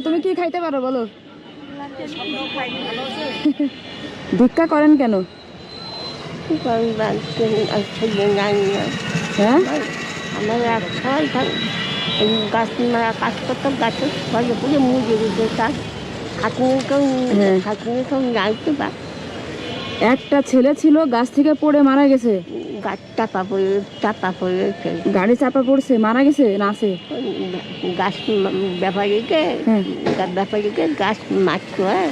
তুমি কি খাইতে পারো বলো? ভিক্ষা করেন কেন? হ্যাঁ, আমার এক ছয় গাছ কাজ করতাম, গাছের ফলে পুরে মুজে যেতাম। খাটনিকেও যাইতে বা একটা ছেলে ছিল গাছ থেকে পড়ে মারা গেছে। গাছ চাপা পড়েছে। গাড়ি চাপা পড়ছে, মারা গেছে না আছে? গাছ ব্যাপারীকে গাছ মারতো। হ্যাঁ,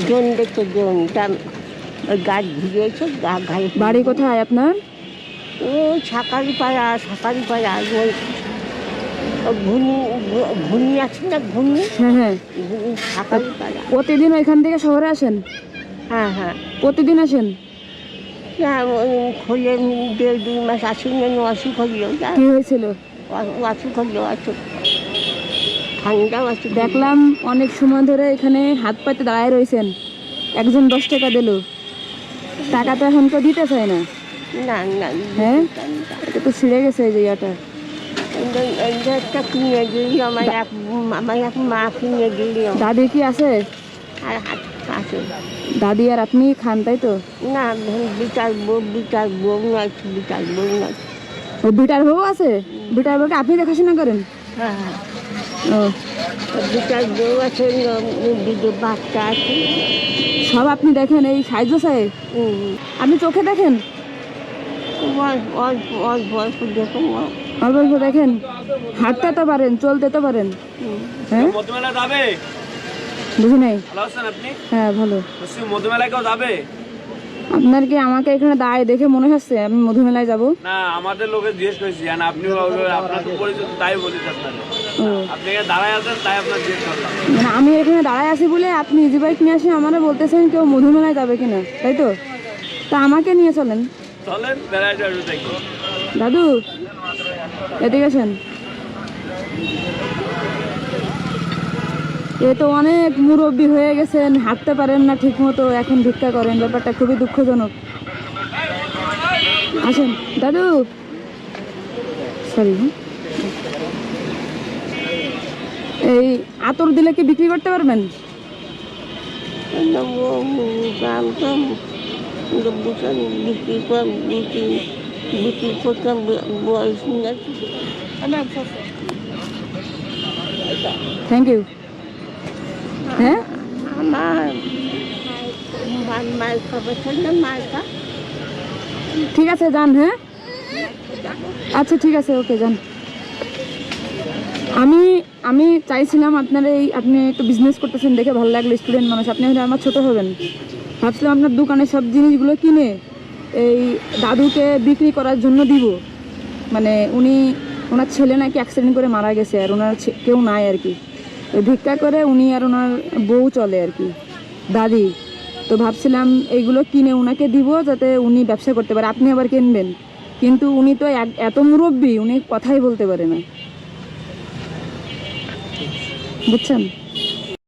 জন দেখতো, জনটা ওই গাছ ঘুরিয়েছে। বাড়ি কোথায় আপনার? ও সাকারি পাড়া ওই ঘুনি আছে না, ঘুনি। হ্যাঁ হ্যাঁ, সাকারি পাড়া। প্রতিদিন ওইখান থেকে শহরে আসেন? হ্যাঁ হ্যাঁ, প্রতিদিন আসেন? খোলে 1.5-2 মাস আসেনি। অসুখ হলো। কি হয়েছিল? অসুখ হলো, ঠান্ডাও আছে। দেখলাম অনেক সময় ধরে এখানে হাত পাতে দাঁড়ায় রয়েছেন। একজন 10 টাকা দিল, টাকা তো এখন কেউ দিতে চায় না। না না, হ্যাঁ, এটা তো ছিঁড়ে গেছে এই জায়গাটা। একটা কিনে দিলি আমার এক মা কিনে দিলি। দাদি কি আছে? আর আছে দাদি আর আপনি খান, তাই তো? না, বিটার বউ নয়। ও বিটার বউ আছে? বিটার বউকে আপনি দেখাশোনা করেন? হ্যাঁ হ্যাঁ, ও, বিটার বউ আছে, দুটো বাচ্চা আছে। সব আপনি দেখেন এই সাহায্য চায়? আপনি চোখে দেখেন? অল্প দেখুন। অল্প অল্প দেখেন? হাঁটতে তো পারেন, চলতে তো পারেন? হ্যাঁ, বুঝি নাই। হ্যাঁ ভালো। আপনার কি আমাকে এখানে দাঁড়ায় দেখে মনে হচ্ছে আমি মধুমেলায় যাব? না, আমাদের লোকে জিজ্ঞেস করেছি, আপনি আপনার তো পরিচিত, তাই বলেছি আপনাকে। আপনি এখানে দাঁড়ায় আছেন, তাই আপনার জিজ্ঞেস করলাম। মানে আমি এখানে দাঁড়ায় আছি বলে আপনি ইজি বাইক নিয়ে আসে আমারে বলতেছেন কেউ মধুমেলায় যাবে কিনা, তাই তো? তা আমাকে নিয়ে চলেন। চলেন, বেড়ায় যাবো দেখি। দাদু এদিকে আসেন। এ তো অনেক মুরব্বী হয়ে গেছেন, হাঁটতে পারেন না ঠিক মতো, এখন ভিক্ষা করেন, ব্যাপারটা খুবই দুঃখজনক। আসেন দাদু। সরি, এই আতর দিলে কি বিক্রি করতে পারবেন? Thank you. হ্যাঁ, আমার মায়ের খবর না, মায়েরটা ঠিক আছে যান। হ্যাঁ আচ্ছা ঠিক আছে, ওকে যান। আমি চাইছিলাম আপনার আপনি একটু বিজনেস করতেছেন দেখে ভালো লাগলো, স্টুডেন্ট মানুষ আপনি, হলে আমার ছোট হবেন। ভাবছিলাম আপনার দোকানে সব জিনিসগুলো কিনে এই দাদুকে বিক্রি করার জন্য দিব। মানে ওনার ছেলে নাকি অ্যাক্সিডেন্ট করে মারা গেছে, আর ওনার কেউ নাই আর কি। ওই ভিক্ষা করে উনি আর ওনার বউ চলে আর কি, দাদি। তো ভাবছিলাম এইগুলো কিনে ওনাকে দিব যাতে উনি ব্যবসা করতে পারে, আপনি আবার কিনবেন। কিন্তু উনি তো এত মুরব্বী, উনি কথাই বলতে পারে না, বুঝছেন?